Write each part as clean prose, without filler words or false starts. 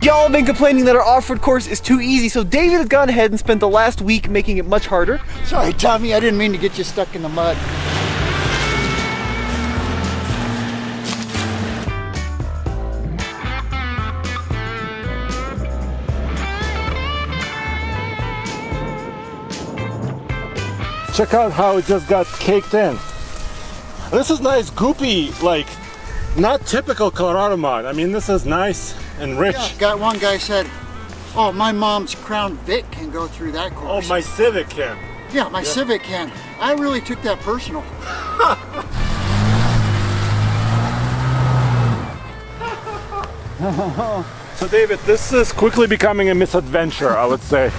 Y'all have been complaining that our off-road course is too easy, so David has gone ahead and spent the last week making it much harder. Sorry, Tommy, I didn't mean to get you stuck in the mud. Check out how it just got caked in. This is nice, goopy, like, not typical Colorado mud. I mean, this is nice and rich. Yeah, got one guy said, oh, my mom's Crown Vic can go through that course. Oh, my Civic can. Yeah, my Civic can. I really took that personal. So David, this is quickly becoming a misadventure, I would say.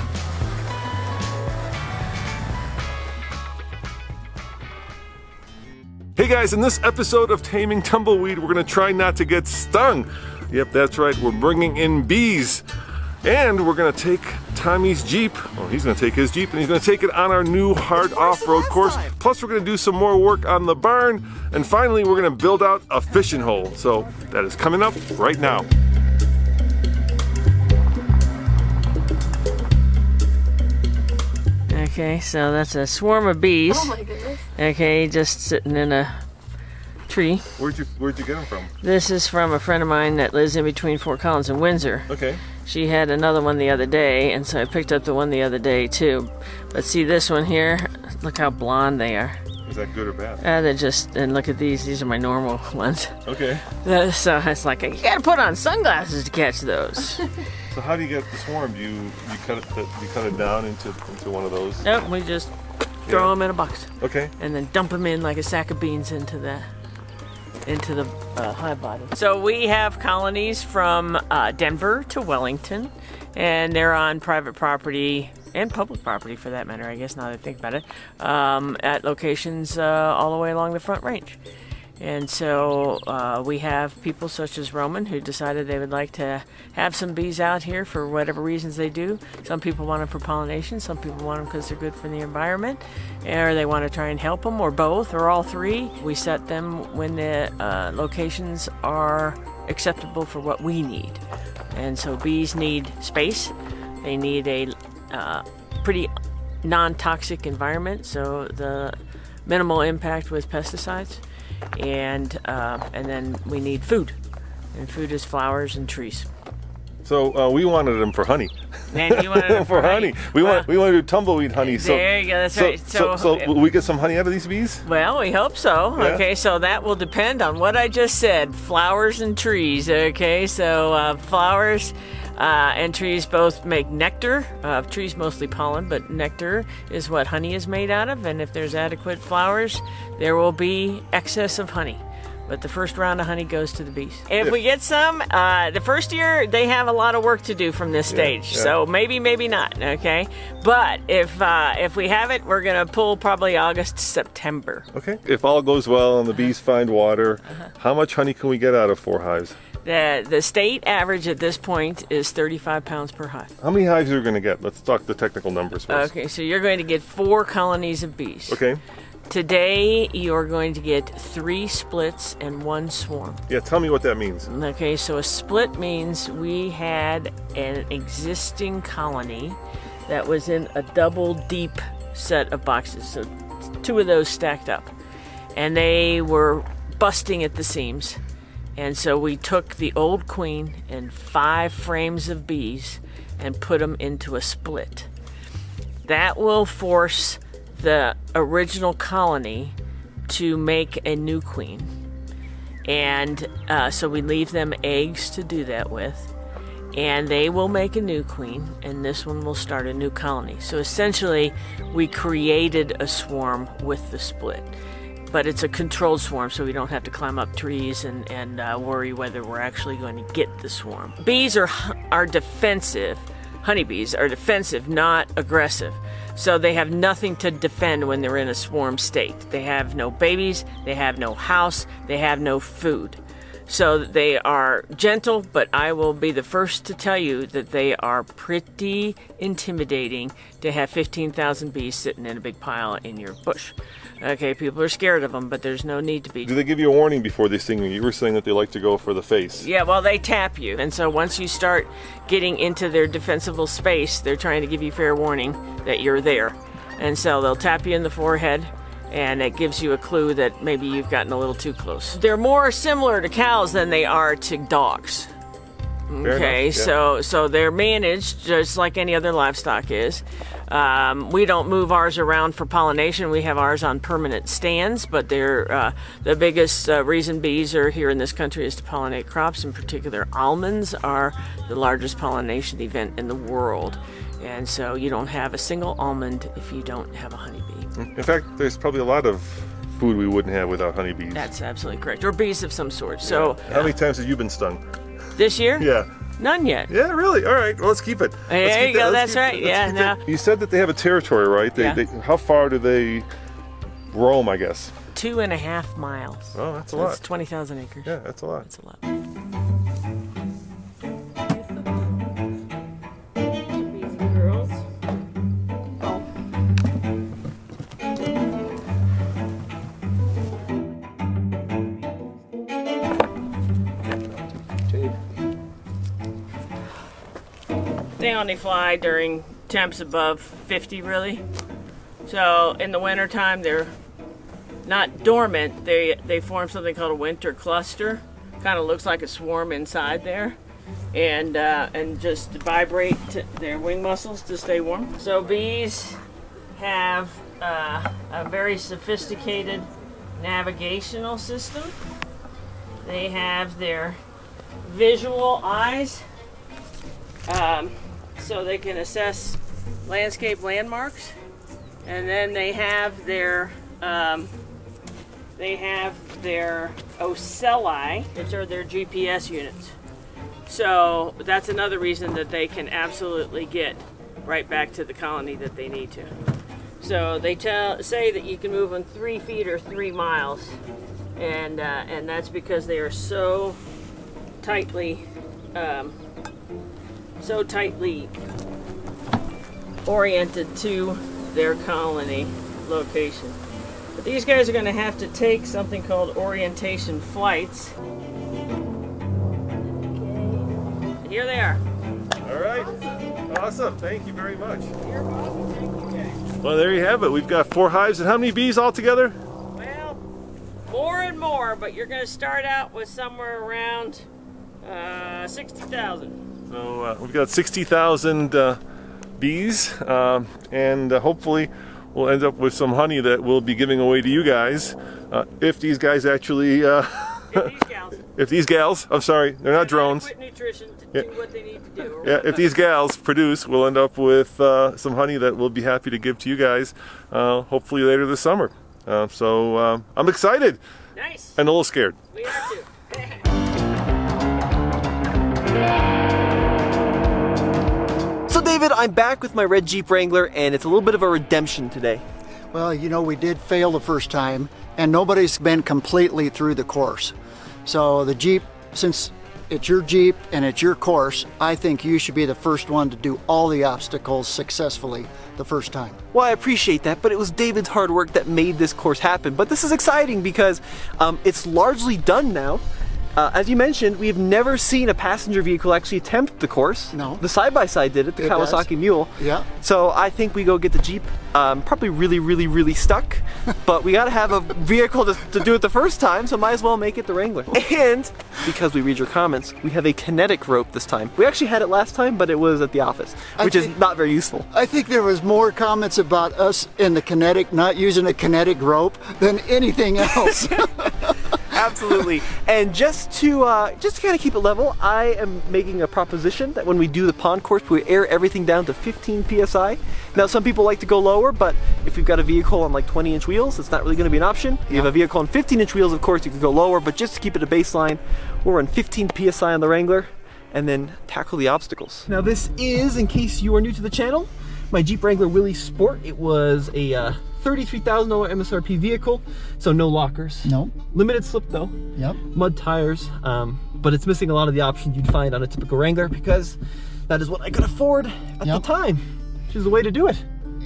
Hey guys, in this episode of Taming Tumbleweed, we're gonna try not to get stung. Yep, that's right, we're bringing in bees. And we're gonna take Tommy's Jeep, well, he's gonna take his Jeep and he's gonna take it on our new hard off-road course. Plus we're gonna do some more work on the barn. And finally, we're gonna build out a fishing hole. So that is coming up right now. Okay, so that's a swarm of bees. Oh my goodness. Okay, just sitting in a tree. Where'd you get them from? This is from a friend of mine that lives in between Fort Collins and Windsor. Okay. She had another one the other day, and so I picked up the one the other day too. But see this one here? Look how blonde they are. Is that good or bad? They're just, and look at these are my normal ones. Okay. So it's like, you gotta put on sunglasses to catch those. So how do you get the swarm? Do you cut it down into one of those? Nope, we just throw them in a box. Okay. And then dump them in like a sack of beans into the hive body. So we have colonies from Denver to Wellington, and they're on private property and public property for that matter, I guess, now that I think about it, at locations all the way along the Front Range. And so we have people such as Roman who decided they would like to have some bees out here for whatever reasons they do. Some people want them for pollination, some people want them because they're good for the environment, or they want to try and help them, or both, or all three. We set them when the locations are acceptable for what we need. And so bees need space. They need a pretty non-toxic environment, so the minimal impact with pesticides. And then we need food, and food is flowers and trees. So we wanted them for honey. And you wanted them for honey. We want to do tumbleweed honey. There you go. That's right. So will we get some honey out of these bees? Well, we hope so. Yeah. Okay, so that will depend on what I just said. Flowers and trees. Okay, so flowers and trees both make nectar. Trees mostly pollen, but nectar is what honey is made out of. And if there's adequate flowers, there will be excess of honey. But the first round of honey goes to the bees. If we get some, the first year they have a lot of work to do from this stage. Yeah. So maybe not, okay? But if we have it, we're gonna pull probably August, September. Okay. If all goes well and the bees find water, how much honey can we get out of 4 hives? The state average at this point is 35 pounds per hive. How many hives are we going to get? Let's talk the technical numbers first. Okay, so you're going to get 4 colonies of bees. Okay. Today, you're going to get 3 splits and 1 swarm. Yeah, tell me what that means. Okay, so a split means we had an existing colony that was in a double deep set of boxes. So 2 of those stacked up. And they were busting at the seams. And so we took the old queen and 5 frames of bees and put them into a split. That will force the original colony to make a new queen. And so we leave them eggs to do that with. And they will make a new queen, and this one will start a new colony. So essentially, we created a swarm with the split. But it's a controlled swarm, so we don't have to climb up trees and worry whether we're actually going to get the swarm. Bees are defensive. Honeybees are defensive, not aggressive. So they have nothing to defend when they're in a swarm state. They have no babies, they have no house, they have no food. So they are gentle, but I will be the first to tell you that they are pretty intimidating to have 15,000 bees sitting in a big pile in your bush. Okay, people are scared of them, but there's no need to be. Do they give you a warning before they sting you? You were saying that they like to go for the face. Yeah, well, they tap you. And so once you start getting into their defensible space, they're trying to give you fair warning that you're there. And so they'll tap you in the forehead, and it gives you a clue that maybe you've gotten a little too close. They're more similar to cows than they are to dogs. Okay, enough, yeah. so they're managed just like any other livestock is. We don't move ours around for pollination. We have ours on permanent stands, but they're the biggest reason bees are here in this country is to pollinate crops. In particular, almonds are the largest pollination event in the world. And so you don't have a single almond if you don't have a honeybee. In fact, there's probably a lot of food we wouldn't have without honeybees. That's absolutely correct. Or bees of some sort. So How many times have you been stung? this year? Yeah. None yet. Yeah, really? All right, well, let's keep it. There you go, that's right. Yeah, no. You said that they have a territory, right? Yeah. How far do they roam, I guess? 2.5 miles. Oh, that's a So lot. That's 20,000 acres. Yeah, that's a lot. That's a lot. Girls. They only fly during temps above 50, really. So in the wintertime, they're not dormant. They form something called a winter cluster. Kind of looks like a swarm inside there, and just vibrate their wing muscles to stay warm. So bees have a very sophisticated navigational system. They have their visual eyes, so they can assess landscape landmarks, and then they have their ocelli, which are their GPS units. So that's another reason that they can absolutely get right back to the colony that they need to. So they say that you can move them 3 feet or 3 miles, and that's because they are so tightly oriented to their colony location. But these guys are going to have to take something called orientation flights. And here they are. All right. Awesome. Thank you very much. You're welcome. Thank you, guys. Well, there you have it. We've got 4 hives. And how many bees altogether? Well, more and more, but you're going to start out with somewhere around 60,000. So we've got 60,000 bees, and hopefully we'll end up with some honey that we'll be giving away to you guys. If these guys actually, if these gals, I'm sorry, they're not drones. Adequate nutrition to do what they need to do. Yeah, if these gals produce, we'll end up with some honey that we'll be happy to give to you guys, hopefully later this summer. So I'm excited. Nice. And a little scared. We are too. So David, I'm back with my red Jeep Wrangler, and it's a little bit of a redemption today. Well, you know, we did fail the first time, and nobody's been completely through the course. So the Jeep, since it's your Jeep and it's your course, I think you should be the first one to do all the obstacles successfully the first time. Well, I appreciate that, but it was David's hard work that made this course happen. But this is exciting because it's largely done now. As you mentioned, we've never seen a passenger vehicle actually attempt the course. No. The side-by-side did it, the Kawasaki Mule. Yeah. So I think we go get the Jeep, probably really stuck, but we gotta have a vehicle to do it the first time, so might as well make it the Wrangler. And, because we read your comments, we have a kinetic rope this time. We actually had it last time, but it was at the office, which is not very useful. I think there was more comments about us in the kinetic, not using a kinetic rope, than anything else. Absolutely. And just to kind of keep it level, I am making a proposition that when we do the pond course, we air everything down to 15 psi. Now, some people like to go lower, but if you've got a vehicle on like 20-inch wheels, it's not really going to be an option. If you have a vehicle on 15-inch wheels, of course, you can go lower, but just to keep it a baseline, we'll run 15 psi on the Wrangler and then tackle the obstacles. Now, this is, in case you are new to the channel, my Jeep Wrangler Willys Sport. It was a $33,000 MSRP vehicle, so no lockers. No. Limited slip though. Yep. Mud tires, but it's missing a lot of the options you'd find on a typical Wrangler because that is what I could afford at the time, which is the way to do it.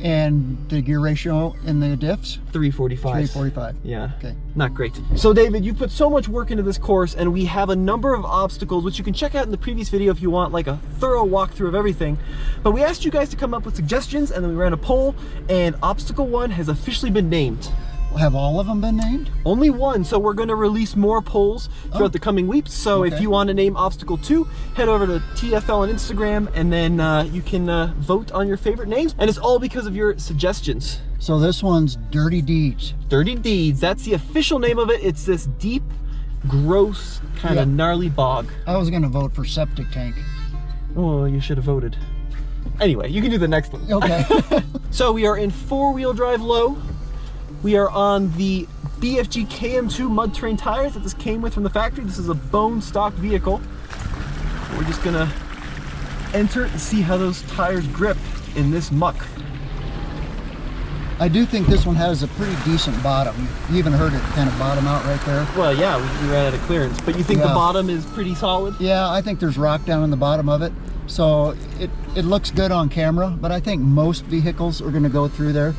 And the gear ratio in the diffs? 345. 345. Yeah. Okay. Not great. So David, you put so much work into this course, and we have a number of obstacles, which you can check out in the previous video if you want like a thorough walkthrough of everything. But we asked you guys to come up with suggestions, and then we ran a poll, and obstacle 1 has officially been named. Have all of them been named? Only one, so we're going to release more polls throughout the coming weeks. So if you want to name obstacle 2, head over to TFL on Instagram, and then you can vote on your favorite names. And it's all because of your suggestions. So this one's Dirty Deeds. Dirty Deeds, that's the official name of it. It's this deep, gross, kind of gnarly bog. I was going to vote for Septic Tank. Oh, you should have voted. Anyway, you can do the next one. Okay. So we are in 4-wheel drive low. We are on the BFG KM2 mud terrain tires that this came with from the factory. This is a bone stock vehicle. We're just gonna enter and see how those tires grip in this muck. I do think this one has a pretty decent bottom. You even heard it kind of bottom out right there. Well, yeah, we ran out of clearance, but you think the bottom is pretty solid? Yeah, I think there's rock down in the bottom of it. So it looks good on camera, but I think most vehicles are gonna go through there.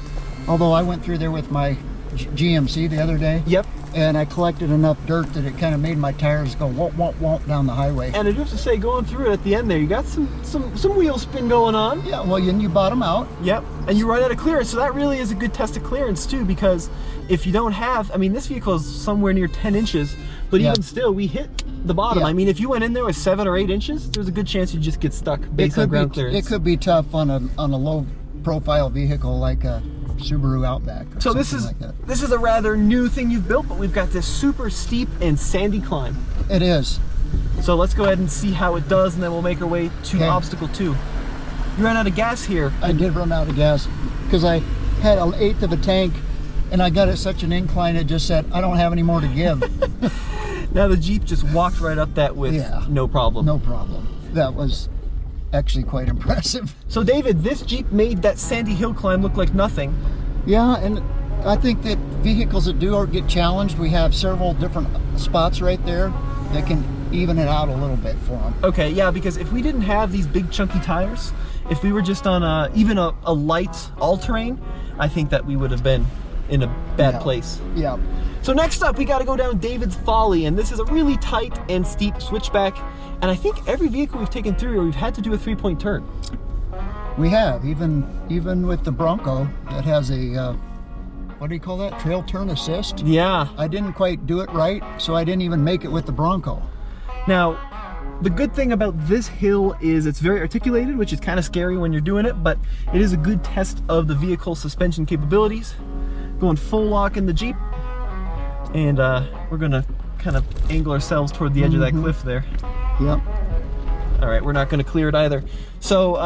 Although I went through there with my GMC the other day. Yep. And I collected enough dirt that it kind of made my tires go womp, womp, womp down the highway. And I do have to say, going through it at the end there, you got some wheel spin going on. Yeah, well, you bottom out. Yep, and you run out of clearance, so that really is a good test of clearance too, because if you don't have, I mean, this vehicle is somewhere near 10 inches, but even still, we hit the bottom. I mean, if you went in there with 7 or 8 inches, there's a good chance you just get stuck based on ground clearance. It could be tough on a low profile vehicle like a Subaru Outback or so something this is a rather new thing you've built, but we've got this super steep and sandy climb. It is. So let's go ahead and see how it does, and then we'll make our way to obstacle 2. You ran out of gas here. I did run out of gas because I had 1/8 of a tank, and I got it such an incline it just said, I don't have any more to give. Now the Jeep just walked right up that with no problem. No problem. That was actually quite impressive. So David, this Jeep made that sandy hill climb look like nothing. Yeah, and I think that vehicles that do or get challenged, we have several different spots right there that can even it out a little bit for them. Okay, yeah, because if we didn't have these big chunky tires, if we were just on even a light all-terrain, I think that we would have been in a bad place. Yeah. So next up, we got to go down David's Folly, and this is a really tight and steep switchback. And I think every vehicle we've taken through, we've had to do a 3-point turn. We have, even with the Bronco that has a, what do you call that? Trail turn assist? Yeah. I didn't quite do it right, so I didn't even make it with the Bronco. Now, the good thing about this hill is it's very articulated, which is kind of scary when you're doing it, but it is a good test of the vehicle's suspension capabilities. Going full lock in the Jeep, and we're gonna kind of angle ourselves toward the edge of that cliff there. Yep. All right, we're not going to clear it either. So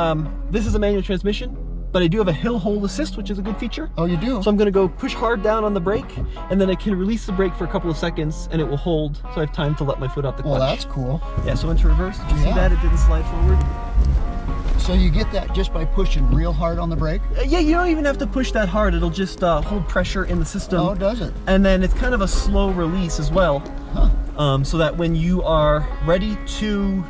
this is a manual transmission, but I do have a hill hold assist, which is a good feature. Oh, you do? So I'm going to go push hard down on the brake, and then I can release the brake for a couple of seconds, and it will hold, so I have time to let my foot out the clutch. Well, that's cool. Yeah, so into reverse. Did you see that? It didn't slide forward. So you get that just by pushing real hard on the brake? Yeah, you don't even have to push that hard. It'll just hold pressure in the system. Oh, does it? And then it's kind of a slow release as well. Huh. So that when you are ready to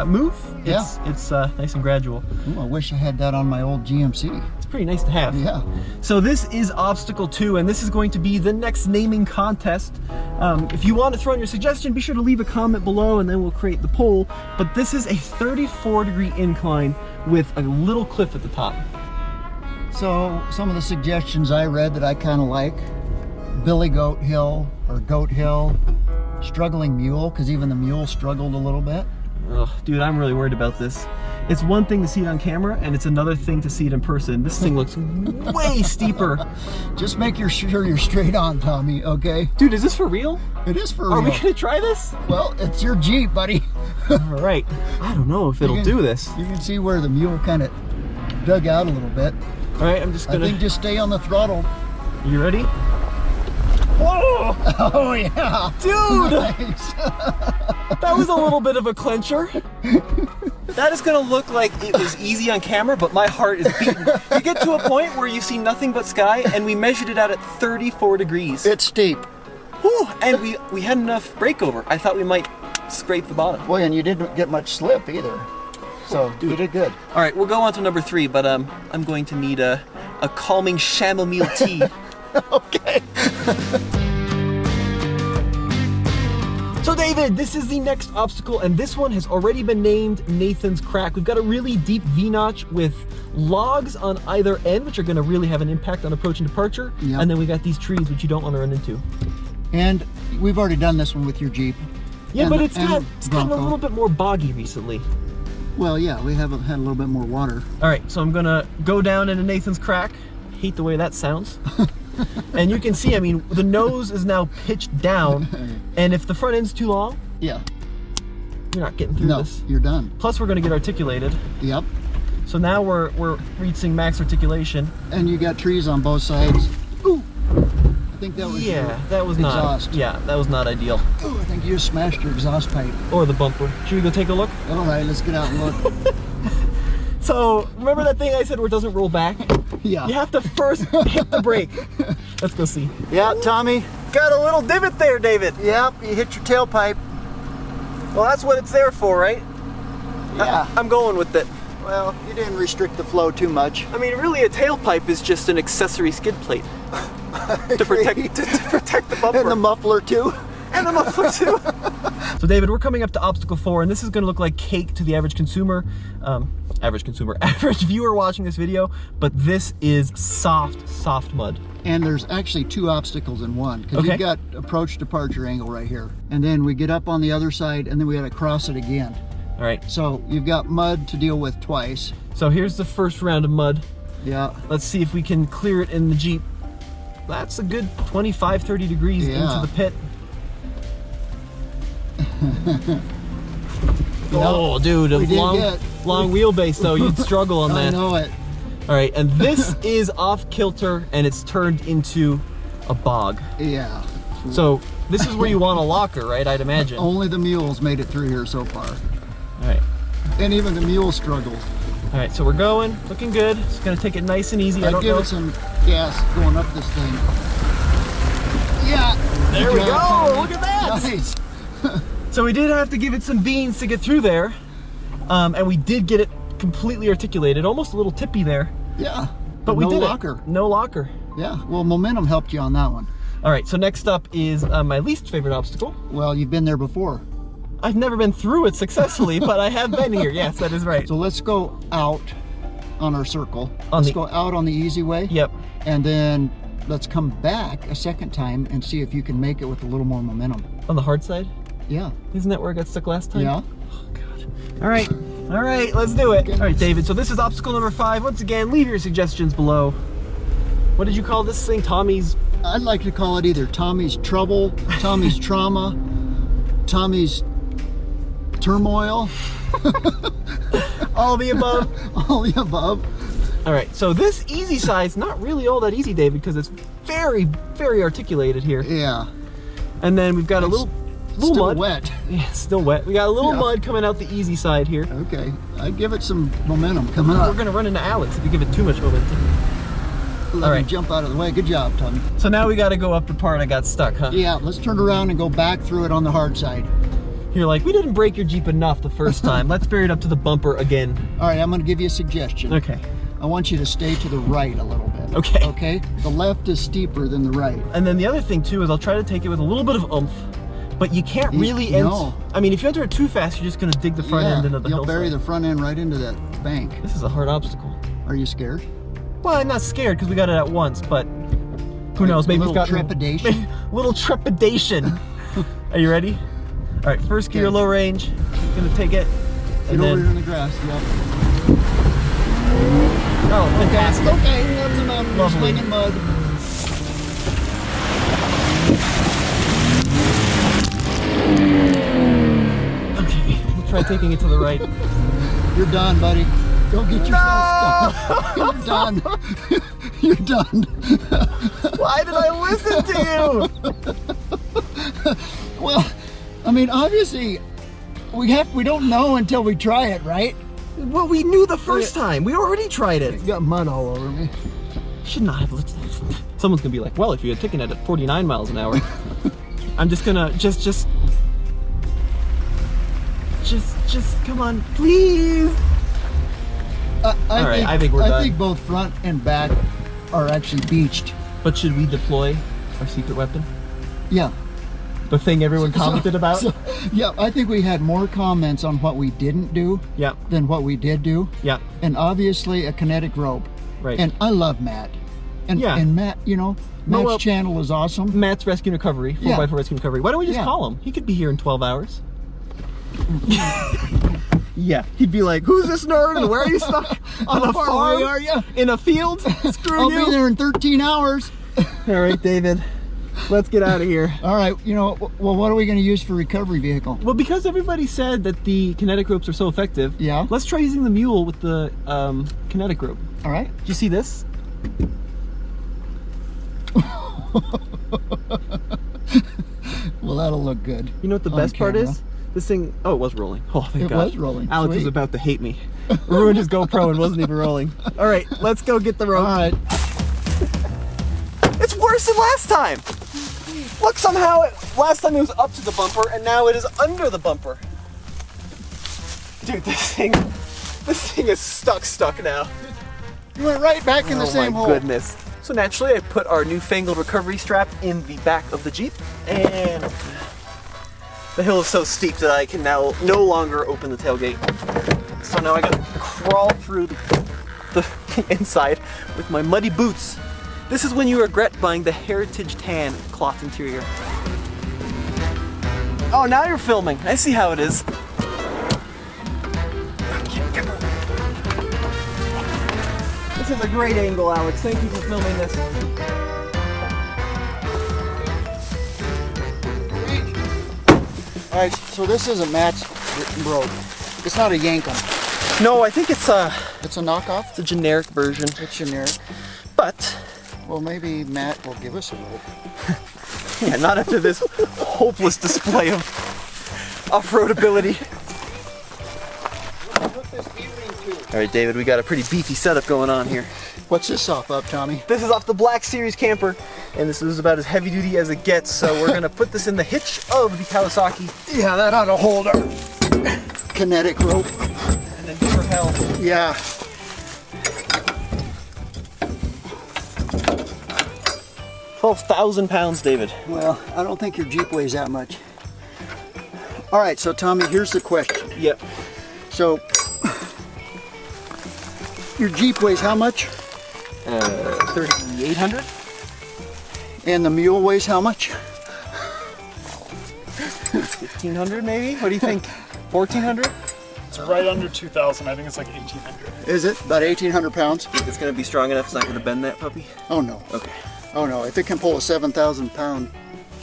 move, it's nice and gradual. Ooh, I wish I had that on my old GMC. It's pretty nice to have. Yeah. So this is obstacle 2, and this is going to be the next naming contest. If you want to throw in your suggestion, be sure to leave a comment below, and then we'll create the poll. But this is a 34-degree incline with a little cliff at the top. So some of the suggestions I read that I kind of like: Billy Goat Hill or Goat Hill, Struggling Mule, because even the mule struggled a little bit. Ugh, dude, I'm really worried about this. It's one thing to see it on camera, and it's another thing to see it in person. This thing looks way steeper. Just make sure you're straight on, Tommy, okay? Dude, is this for real? It is for real. Are we gonna try this? Well, it's your Jeep, buddy. All right. I don't know if it'll do this. You can see where the mule kind of dug out a little bit. All right, I'm just gonna... I think just stay on the throttle. You ready? Whoa! Oh, yeah. Dude! Nice. That was a little bit of a clencher. That is gonna look like it was easy on camera, but my heart is beating. You get to a point where you see nothing but sky, and we measured it out at 34 degrees. It's steep. Whew, and we had enough breakover. I thought we might scrape the bottom. Boy, and you didn't get much slip either. So, you did good. All right, we'll go on to number 3, but I'm going to need a calming chamomile tea. Okay. So David, this is the next obstacle, and this one has already been named Nathan's Crack. We've got a really deep V-notch with logs on either end, which are going to really have an impact on approach and departure. Yep. And then we got these trees, which you don't want to run into. And we've already done this one with your Jeep. Yeah, And- but it's and gotten a Bronco. little bit more boggy recently. Well, yeah, we have had a little bit more water. All right, so I'm gonna go down into Nathan's Crack. Hate the way that sounds. And you can see, I mean, the nose is now pitched down, and if the front end's too long, Yeah. you're not getting through No, this. you're done. Plus, we're gonna get articulated. Yep. So now we're reaching max articulation. And you got trees on both sides. Ooh. I think that was your that was exhaust. not. Yeah, that was not ideal. Ooh, I think you just smashed your exhaust pipe. Or the bumper. Should we go take a look? All right, let's get out and look. So remember that thing I said where it doesn't roll back? Yeah. You have to first hit the brake. Let's go see. Yeah, Tommy. Got a little divot there, David. Yep, you hit your tailpipe. Well, that's what it's there for, right? Yeah. I'm going with it. Well, you didn't restrict the flow too much. I mean, really, a tailpipe is just an accessory skid plate to protect the bumper. And the muffler too. And the muffler too. So David, we're coming up to obstacle 4, and this is going to look like cake to the average viewer watching this video, but this is soft mud. And there's actually 2 obstacles in one, because Okay. you've got approach departure angle right here. And then we get up on the other side, and then we got to cross it again. All right, So you've got mud to deal with twice. so here's the first round of mud. Yeah. Let's see if we can clear it in the Jeep. That's a good 25-30 degrees Yeah. into the pit. Oh, dude, a we did long get- wheelbase though. You'd struggle on I that. know it. All right, and this is off kilter, and it's turned into a bog. Yeah. So this is where you want a locker, right? I'd imagine. All Only the mules made it through here so far. right, And even the mule struggled. all right. So we're going, looking good. Just gonna take it nice and easy. I I'd don't give know. it some gas going up this thing. Yeah. There Good we job, go. Tommy. Look at that. Nice. So we did have to give it some beans to get through there, and we did get it completely articulated, almost a little tippy there, Yeah. but we no did locker. it. No locker. Yeah. Well, momentum helped you on that one. All right. So next up is my least favorite obstacle. Well, you've been there before. I've never been through it successfully, but I have been here. Yes, that is right. So let's go out on our circle. On Let's the- go out on the easy way. Yep. And then let's come back a second time and see if you can make it with a little more momentum. On the hard side. Yeah. Isn't that where I got stuck last time? Yeah. Oh, God. All right, let's do it. All right, David, so this is obstacle number 5. Once again, leave your suggestions below. What did you call this thing? Tommy's? I'd like to call it either Tommy's trouble, Tommy's trauma, Tommy's turmoil, All the above. all the above. All right, so this easy side's not really all that easy, David, because it's very, very articulated here. Yeah. And then we've got a little Still mud. wet. Yeah, it's still wet. We got a little Yeah. mud coming out the easy side here. Okay. I'd give it some momentum coming We're up. gonna run into Alex if you give it too much momentum. Let all him right. jump out of the way. Good job, Tommy. So now we gotta go up the part I got stuck, huh? Yeah, let's turn around and go back through it on the hard side. You're like, we didn't break your Jeep enough the first time. Let's bury it up to the bumper again. All right, I'm going to give you a suggestion. Okay. I want you to stay to the right a little bit. Okay. Okay? The left is steeper than the right. And then the other thing too is I'll try to take it with a little bit of oomph, but you can't really No. I mean, if you enter it too fast, you're just gonna dig the front end into the you'll hillside. bury the front end right into that bank. This is a hard obstacle. Are you scared? Well, I'm not scared because we got it at once, but who knows? Maybe a it's little got trepidation. little trepidation. Are you ready? All right, first gear, Okay. low range. Gonna take it, Get and over here then in the grass. Yep. oh, fantastic. Okay, that's enough. You're Lovely. slinging mud. Okay, we'll try taking it to the right. You're done, buddy. Go get yourself stuck. You're done. You're done. Why did I listen to you? Well, I mean, obviously, we don't know until we try it, right? Well, we knew the first time. We already tried it. You got mud all over me. Should not have listened. Someone's gonna be like, well, if you had taken it at 49 miles an hour. I'm just gonna, just, come on, please. I right, I think we're I done. think both front and back are actually beached. But should we deploy our secret weapon? Yeah. The thing everyone commented about? Yeah, I think we had more comments on what we didn't do Yeah. than what we did do. Yeah. And obviously a kinetic rope. Right. And I love Matt. And, Yeah. and Matt, you know, Matt's channel is awesome. Matt's Rescue and Recovery, 4x4 Rescue and Recovery. Why don't we just Yeah. call him? He could be here in 12 hours. Yeah, he'd be like, who's this nerd and where are you stuck? On How a far farm? away are you? In a field? Screw I'll you. be there in 13 hours. All right, David, let's get out of here. All right, you know, well, what are we going to use for recovery vehicle? Well, because everybody said that the kinetic ropes are so effective, Yeah. let's try using the mule with the kinetic rope. All right. Do you see this? Well, that'll look good. You know what the on best part camera. is? This thing, oh, it was rolling. Oh, thank It God. was rolling. Alex was Sweet. about to hate me. Ruined his GoPro and wasn't even rolling. All right, let's go get the rope. All right. It's worse than last time. Look, somehow, last time it was up to the bumper and now it is under the bumper. Dude, this thing is stuck now. You went right back in the same Oh hole. my goodness. So naturally, I put our newfangled recovery strap in the back of the Jeep, and the hill is so steep that I can now no longer open the tailgate. So now I gotta crawl through the inside with my muddy boots. This is when you regret buying the Heritage Tan cloth interior. Oh, now you're filming. I see how it is. This is a great angle, Alex. Thank you for filming this. All right, so this isn't Matt's rope. It's not a Yankum. No, I think it's a It's a knockoff. generic version. It's generic. But Well, maybe Matt will give us a rope. yeah, not after this hopeless display of off-road ability. All right, David, we got a pretty beefy setup going on here. What's this off of, Tommy? This is off the Black Series camper, and this is about as heavy duty as it gets. So we're gonna put this in the hitch of the Kawasaki, Yeah, that ought to hold our kinetic rope. and then give her hell. Yeah. £12,000, David. Well, I don't think your Jeep weighs that much. All right, so Tommy, here's the question. Yep. So, your Jeep weighs how much? 3,800. And the mule weighs how much? 1,500 maybe? What do you think? 1,400? It's right under 2,000. I think it's like 1,800. Is it? About 1,800 pounds? Think it's gonna be strong enough? It's not gonna bend that puppy? Oh, no. Okay. Oh, no. If it can pull a 7,000 pound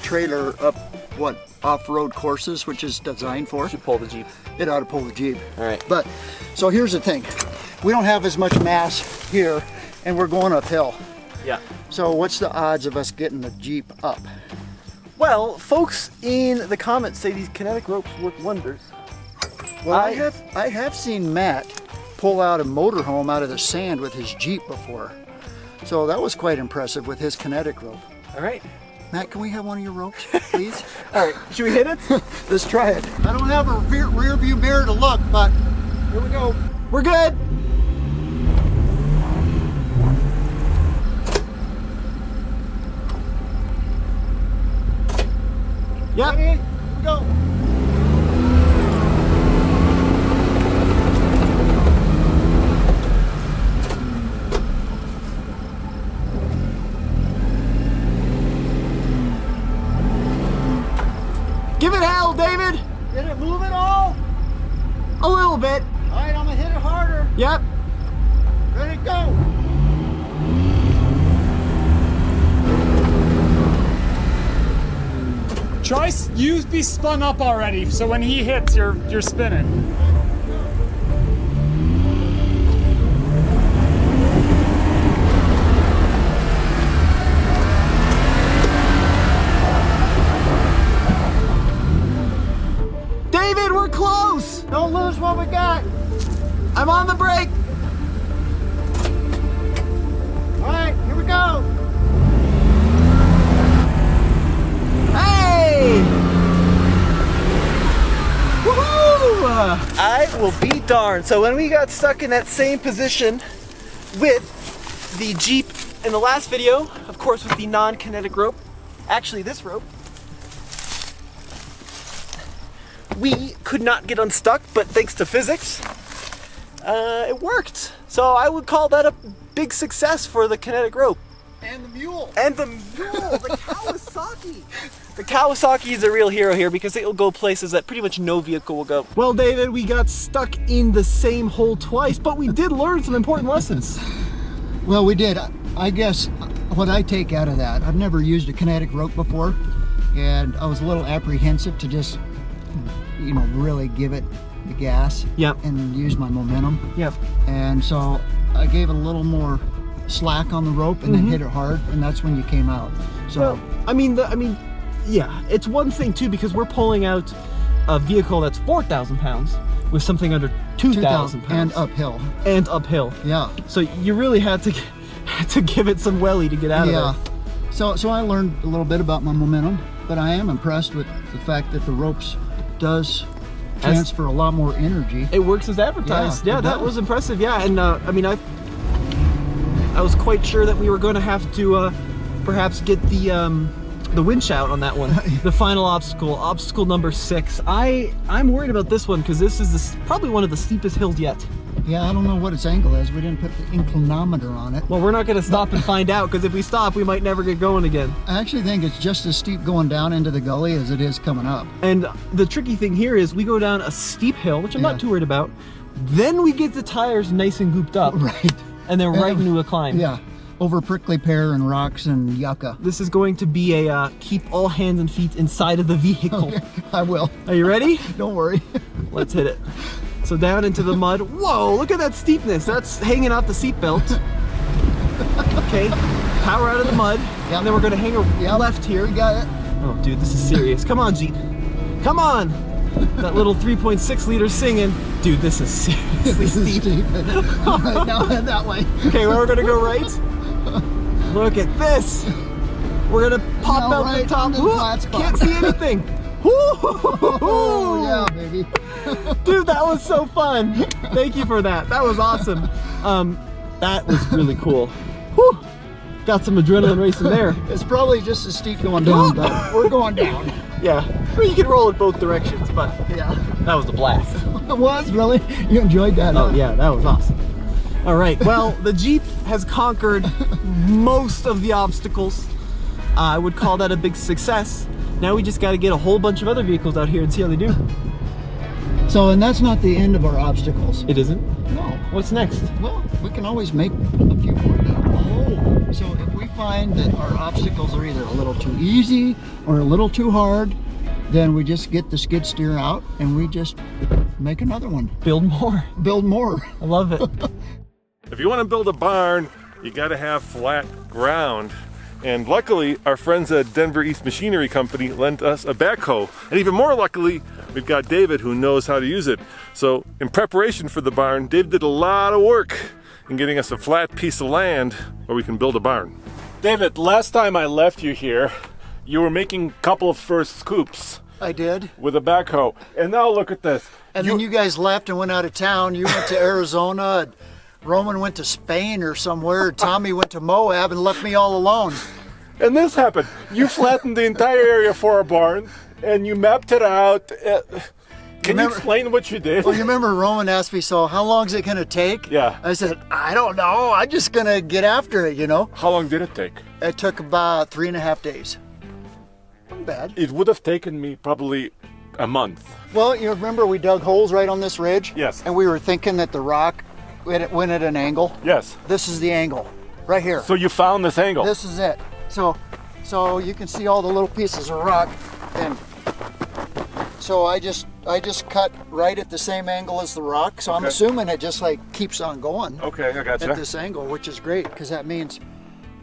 trailer up, what, off-road courses, which is designed for, Should pull the Jeep. it ought to pull the Jeep. All right. But, so here's the thing. We don't have as much mass here, and we're going uphill. Yeah. So what's the odds of us getting the Jeep up? Well, folks in the comments say these kinetic ropes work wonders. Well, I have seen Matt pull out a motorhome out of the sand with his Jeep before. So that was quite impressive with his kinetic rope. All right. Matt, can we have one of your ropes, please? All right. Should we hit it? Let's try it. I don't have a rear view mirror to look, but here we go. We're good. Yep. Ready? Here we go. Give it hell, David. Did it move at all? A little bit. All right, I'm gonna hit it harder. Yep. Ready to go. Choice, you be spun up already, so when he hits, you're spinning. David, we're close. Don't lose what we got. I'm on the brake. All right, here we go. Hey! Woohoo! I will be darned. So when we got stuck in that same position with the Jeep in the last video, of course with the non-kinetic rope, actually this rope, we could not get unstuck, but thanks to physics, it worked. So I would call that a big success for the kinetic rope. And the mule. And the mule, the Kawasaki. The Kawasaki is a real hero here because it will go places that pretty much no vehicle will go. Well, David, we got stuck in the same hole twice, but we did learn some important lessons. Well, we did. I guess what I take out of that, I've never used a kinetic rope before, and I was a little apprehensive to just, you know, really give it the gas. Yep. And use my momentum. Yep. And so I gave it a little more slack on the rope and then hit it hard, and that's when you came out. So well, I mean, yeah, it's one thing too because we're pulling out a vehicle that's 4,000 pounds with something under 2,000 pounds. And uphill. And uphill. Yeah. So you really had to give it some welly to get out of there. So I learned a little bit about my momentum, but I am impressed with the fact that the ropes does transfer a lot more energy. It works as advertised. Yeah, Yeah, that was impressive. Yeah, and I mean, I was quite sure that we were going to have to perhaps get the winch out on that one. The final obstacle number 6. I'm worried about this one because this is probably one of the steepest hills yet. Yeah, I don't know what its angle is. We didn't put the inclinometer on it. Well, we're not going to stop and find out because if we stop, we might never get going again. I actually think it's just as steep going down into the gully as it is coming up. And the tricky thing here is we go down a steep hill, which I'm not too worried about. Then we get the tires nice and gooped up. Right. And then right into a climb. Yeah. Over prickly pear and rocks and yucca. This is going to be a keep all hands and feet inside of the vehicle. Okay, I will. Are you ready? Don't worry. Let's hit it. So down into the mud. Whoa, look at that steepness. That's hanging off the seatbelt. Okay, power out of the mud. Yep. And then we're gonna hang a left here. You got it. Oh, dude, this is serious. Come on, Jeep. Come on. That little 3.6 liter singing. Dude, this is seriously steep. All right, now head that way. Okay, well, we're gonna go right. Look at this. We're gonna pop Now out right the top. into the flat spot. Can't see anything. Oh, yeah, baby. Dude, that was so fun. Thank you for that. That was awesome. That was really cool. Whew. Got some adrenaline racing there. It's probably just as steep going down, but we're going down. Yeah. Well, you can roll it both directions, but Yeah. that was a blast. It was, really? You enjoyed that? Oh huh? yeah, that was awesome. All right, well, the Jeep has conquered most of the obstacles. I would call that a big success. Now we just got to get a whole bunch of other vehicles out here and see how they do. So, and that's not the end of our obstacles. It isn't? No. What's next? Well, we can always make a few more now. So if we find that our obstacles are either a little too easy or a little too hard, then we just get the skid steer out and we just make another one. Build more. Build more. I love it. If you want to build a barn, you got to have flat ground. And luckily, our friends at Denver East Machinery Company lent us a backhoe. And even more luckily, we've got David who knows how to use it. So in preparation for the barn, Dave did a lot of work in getting us a flat piece of land where we can build a barn. David, last time I left you here, you were making a couple of first scoops I did. with a backhoe. And now look at this. And then you guys left and went out of town. You went to Arizona. Roman went to Spain or somewhere. Tommy went to Moab and left me all alone. And this happened. You flattened the entire area for a barn, and you mapped it out. Can you explain what you did? Well, you remember Roman asked me, so how long is it going to take? Yeah. I said, I don't know. I'm just going to get after it, you know? How long did it take? It took about 3.5 days. Not bad. It would have taken me probably a month. Well, you remember we dug holes right on this ridge? Yes. And we were thinking that the rock went at an angle. Yes. This is the angle, right here. So you found this angle. This is it. So you can see all the little pieces of rock, and so I just cut right at the same angle as the rock. So I'm assuming it just like keeps on going. Okay, I gotcha. At this angle, which is great because that means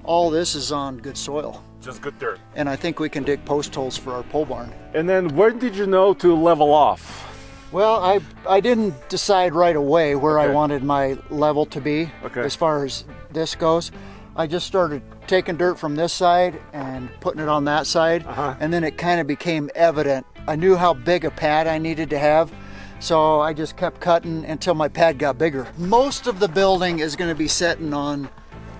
all this is on good soil. Just good dirt. And I think we can dig post holes for our pole barn. And then where did you know to level off? Well, I didn't decide right away where I Okay. wanted my level to be as far as this goes. I just started taking dirt from this side and putting it on that side, and then it kind of became evident. I knew how big a pad I needed to have, so I just kept cutting until my pad got bigger. Most of the building is going to be sitting on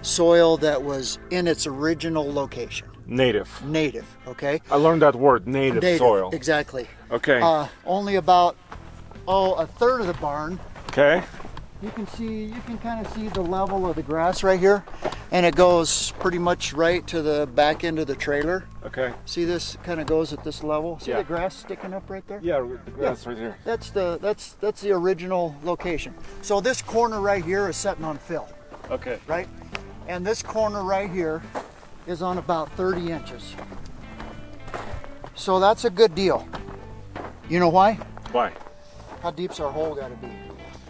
soil that was in its original location. Native. Native, okay? I learned that word, native soil. Exactly. Okay. Only about, a third of the barn. Okay. You can kind of see the level of the grass right here, and it goes pretty much right to the back end of the trailer. Okay. See, this kind of goes at this level. See Yeah. the grass sticking up right there? Yeah, the grass right here. That's the original location. So this corner right here is setting on fill, Okay. right? And this corner right here is on about 30 inches. So that's a good deal. You know why? Why? How deep's our hole got to be?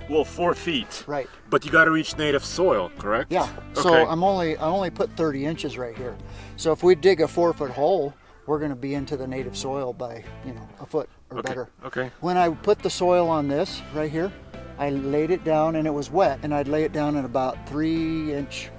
Well, 4 feet. Right. But you got to reach native soil, correct? Yeah. Okay. So I only put 30 inches right here. So if we dig a 4-foot hole, we're going to be into the native soil by, a foot or better. Okay. When I put the soil on this right here, I laid it down and it was wet, and I'd lay it down in about 3-inch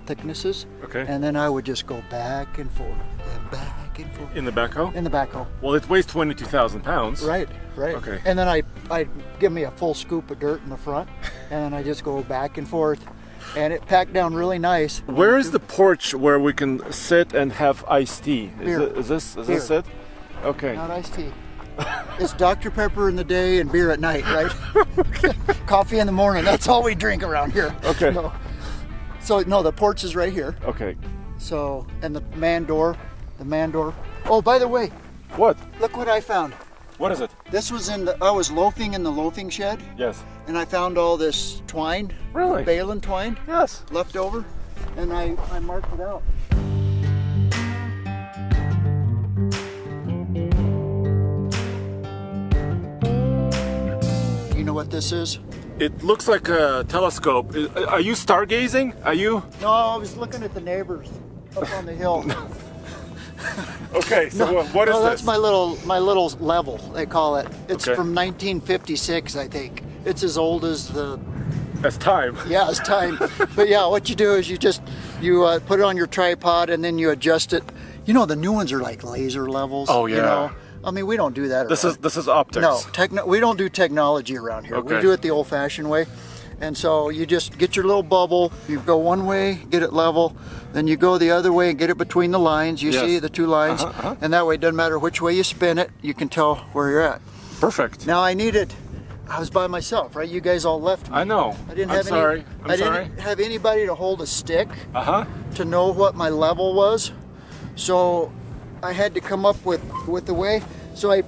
thicknesses. Okay. And then I would just go back and forth and back and forth. In the backhoe? In the backhoe. Well, it weighs 22,000 pounds. Right. Okay. And then I give me a full scoop of dirt in the front, and then I just go back and forth, and it packed down really nice. Where is the porch where we can sit and have iced tea? Beer. Is this Beer. it? Okay. Not iced tea. It's Dr. Pepper in the day and beer at night, right? Coffee in the morning. That's all we drink around here. Okay. So the porch is right here. Okay. So, and the man door. Oh, by the way, What? look what I found. What is it? This was I was loafing in the loafing shed, Yes. and I found all this twine. Really? Balin twine Yes. left over, and I marked it out. You know what this is? It looks like a telescope. Are you stargazing? Are you? No, I was looking at the neighbors up on the hill. Okay, so what is No, this? that's my little level, they call it. It's Okay. from 1956, I think. It's as old as That's time. yeah, it's time. But yeah, what you do is you put it on your tripod and then you adjust it. The new ones are like laser levels. Oh, yeah. I mean, we don't do that. This around. is optics. No, we don't do technology around here. Okay. We do it the old-fashioned way. And so you just get your little bubble, you go one way, get it level, then you go the other way and get it between the lines. You Yes. see the two lines, and that way it doesn't matter which way you spin it, you can tell where you're at. Perfect. Now I was by myself, right? You guys all left me. I know. I didn't I'm have sorry. I didn't have anybody to hold a stick to know what my level was. So I had to come up with the way. So I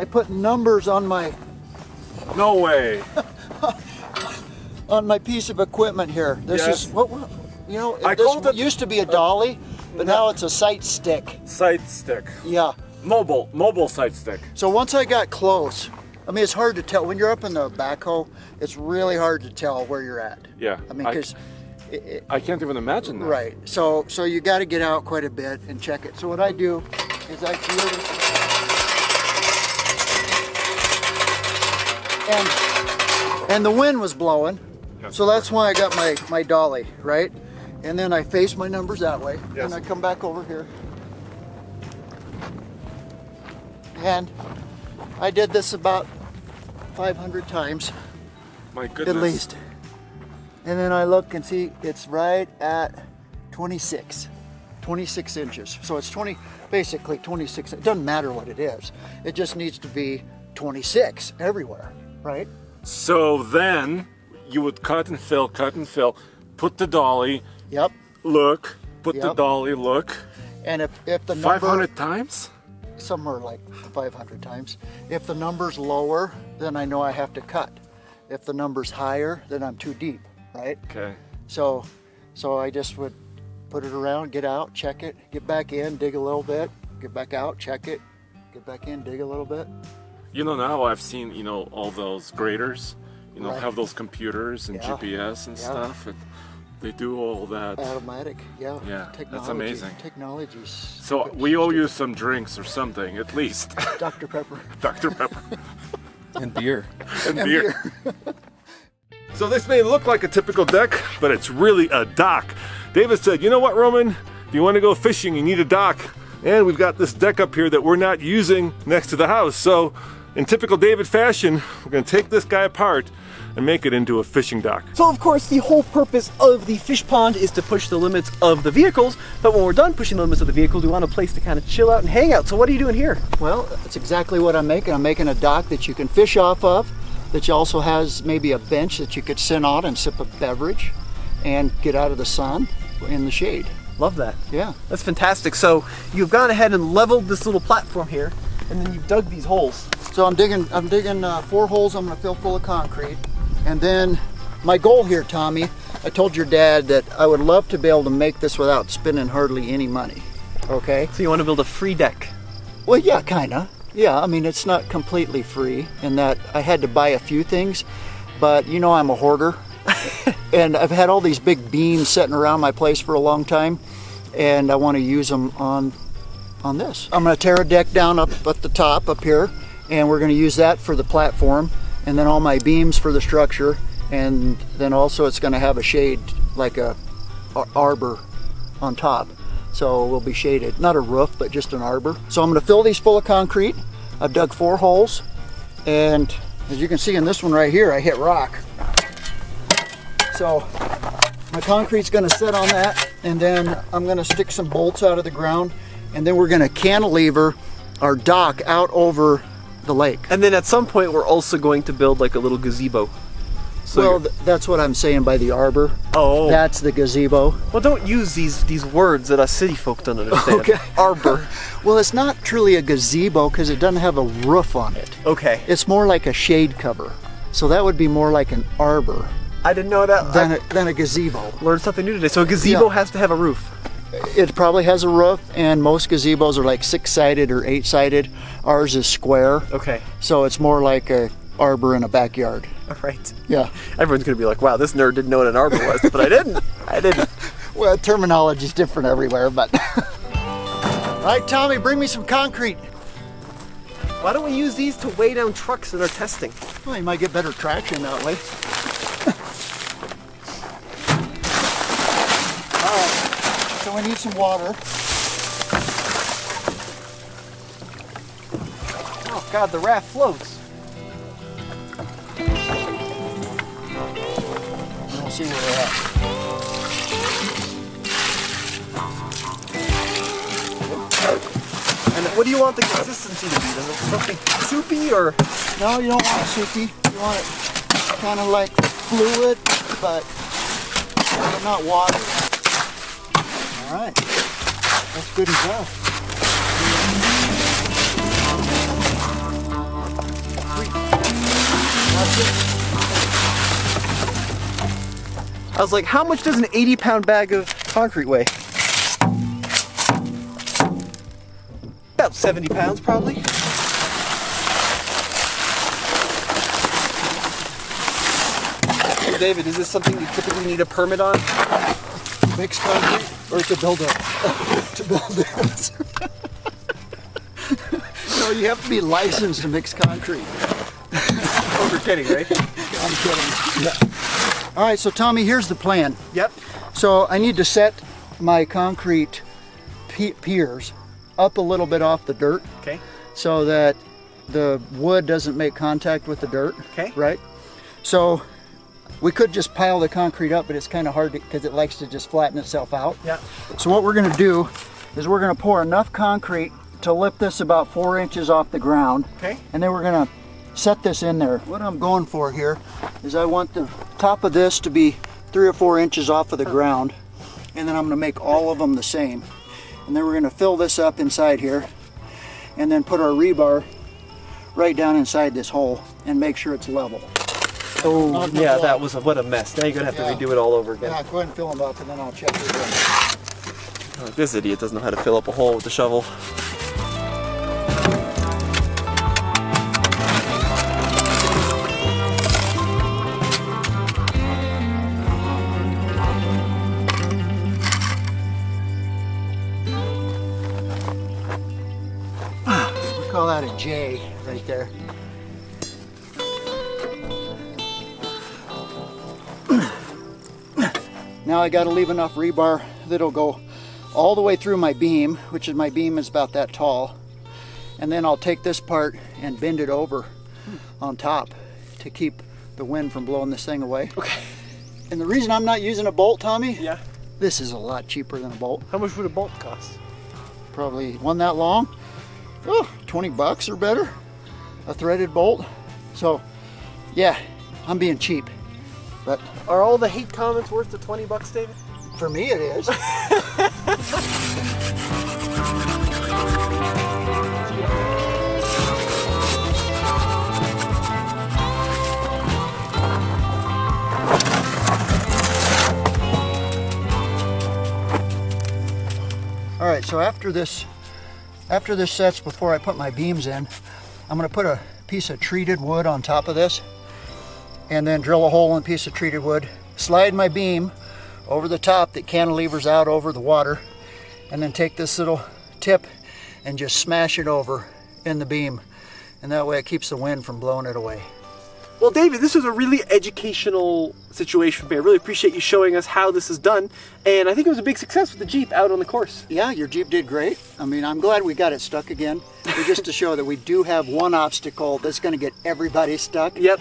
put numbers on my No way. on my piece of equipment here. This Yes. is what I this called it- used to be a dolly, but now it's a sight stick. Sight stick. Yeah. Mobile sight stick. So once I got close, I mean, it's hard to tell when you're up in the backhoe. It's really hard to tell where you're at. Yeah. I mean, because I can't even imagine that. right. So you got to get out quite a bit and check it. So what I do is I feel this, and the wind was blowing, so that's why I got my dolly, right? And then I face my numbers that way, Yes. and I come back over here, and I did this about 500 times My goodness. at least. And then I look and see it's right at 26 inches. So it's basically 26. It doesn't matter what it is. It just needs to be 26 everywhere, right? So then you would cut and fill, put the dolly, Yep. look, put the Yep. dolly, look. And if the number 500 times? somewhere like 500 times. If the number's lower, then I know I have to cut. If the number's higher, then I'm too deep, right? Okay. So I just would put it around, get out, check it, get back in, dig a little bit, get back out, check it, get back in, dig a little bit. Now I've seen, all those graders, Right. have those computers and Yeah. GPS and Yeah. stuff. They do all that. Automatic, yeah. Yeah, that's Technology, amazing. Technology's. So we owe you some drinks or something, at least. Dr. Pepper. Dr. Pepper. And beer. And beer. So this may look like a typical deck, but it's really a dock. David said, you know what, Roman? If you want to go fishing, you need a dock. And we've got this deck up here that we're not using next to the house. So in typical David fashion, we're going to take this guy apart and make it into a fishing dock. So of course the whole purpose of the fish pond is to push the limits of the vehicles, but when we're done pushing the limits of the vehicles, we want a place to kind of chill out and hang out. So what are you doing here? Well, that's exactly what I'm making. I'm making a dock that you can fish off of, that also has maybe a bench that you could sit on and sip a beverage and get out of the sun in the shade. Love that. Yeah. That's fantastic. So you've gone ahead and leveled this little platform here, and then you've dug these holes. So I'm digging 4 holes I'm gonna fill full of concrete. And then my goal here, Tommy, I told your dad that I would love to be able to make this without spending hardly any money, okay? So you want to build a free deck? Well, yeah, kinda. Yeah, I mean, it's not completely free in that I had to buy a few things, but you know I'm a hoarder. And I've had all these big beams sitting around my place for a long time, and I want to use them on this. I'm going to tear a deck down up at the top up here, and we're going to use that for the platform, and then all my beams for the structure, and then also it's going to have a shade like a arbor on top. So we'll be shaded, not a roof, but just an arbor. So I'm going to fill these full of concrete. I've dug 4 holes, and as you can see in this one right here, I hit rock. So my concrete's gonna sit on that, and then I'm gonna stick some bolts out of the ground, and then we're gonna cantilever our dock out over the lake. And then at some point we're also going to build like a little gazebo. So Well, that's what I'm saying by the arbor. Oh. That's the gazebo. Well, don't use these words that us city folk don't understand. Okay. Arbor. Well, it's not truly a gazebo because it doesn't have a roof on it. Okay. It's more like a shade cover. So that would be more like an arbor I didn't know that. than a gazebo. Learned something new today. So a gazebo Yeah. has to have a roof. It probably has a roof, and most gazebos are like 6-sided or 8-sided. Ours is square. Okay. So it's more like a arbor in a backyard. All right. Yeah. Everyone's gonna be like, "Wow, this nerd didn't know what an arbor was," but I didn't. I didn't. Well, terminology is different everywhere, but. All right, Tommy, bring me some concrete. Why don't we use these to weigh down trucks that are testing? Well, you might get better traction that way. All right, so we need some water. Oh God, the raft floats. And we'll see where we're at. And what do you want the consistency to be? Is it something soupy or? No, you don't want it soupy. You want it kind of like fluid, but not water. All right, that's good enough. That's it. I was like, how much does an 80-pound bag of concrete weigh? About 70 pounds, probably. Hey, David, is this something you typically need a permit on? Mixed concrete or to build a to build this? No, you have to be licensed to mix concrete. Oh, you're kidding, right? I'm kidding. Yeah. All right, so Tommy, here's the plan. Yep. So I need to set my concrete piers up a little bit off the dirt Okay. so that the wood doesn't make contact with the dirt. Okay. Right? So we could just pile the concrete up, but it's kind of hard because it likes to just flatten itself out. Yeah. So what we're going to do is we're going to pour enough concrete to lift this about 4 inches off the ground. Okay. And then we're going to set this in there. What I'm going for here is I want the top of this to be 3 or 4 inches off of the ground, and then I'm going to make all of them the same. And then we're going to fill this up inside here and then put our rebar right down inside this hole and make sure it's level. Oh, yeah, that was what a mess. Now you're gonna have to Yeah. redo it all over again. Yeah, go ahead and fill them up and then I'll check it again. Oh, this idiot doesn't know how to fill up a hole with a shovel. We call that a J right there. Now I got to leave enough rebar that'll go all the way through my beam, which is my beam is about that tall. And then I'll take this part and bend it over on top to keep the wind from blowing this thing away. Okay. And the reason I'm not using a bolt, Tommy, Yeah. this is a lot cheaper than a bolt. How much would a bolt cost? Probably one that long, 20 bucks or better, a threaded bolt. So yeah, I'm being cheap, but Are all the hate comments worth the 20 bucks, David? for me it is. All right, so after this sets, before I put my beams in, I'm gonna put a piece of treated wood on top of this and then drill a hole in a piece of treated wood, slide my beam over the top that cantilevers out over the water, and then take this little tip and just smash it over in the beam. And that way it keeps the wind from blowing it away. Well, David, this was a really educational situation for me. I really appreciate you showing us how this is done, and I think it was a big success with the Jeep out on the course. Yeah, your Jeep did great. I mean, I'm glad we got it stuck again, but just to show that we do have one obstacle that's going to get everybody stuck. Yep.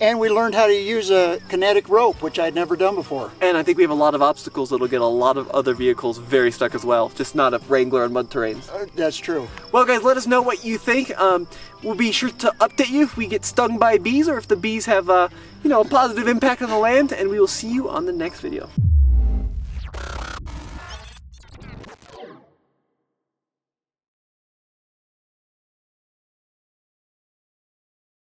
And we learned how to use a kinetic rope, which I'd never done before. And I think we have a lot of obstacles that'll get a lot of other vehicles very stuck as well, just not a Wrangler on mud terrains. That's true. Well, guys, let us know what you think. We'll be sure to update you if we get stung by bees or if the bees have, a positive impact on the land, and we will see you on the next video.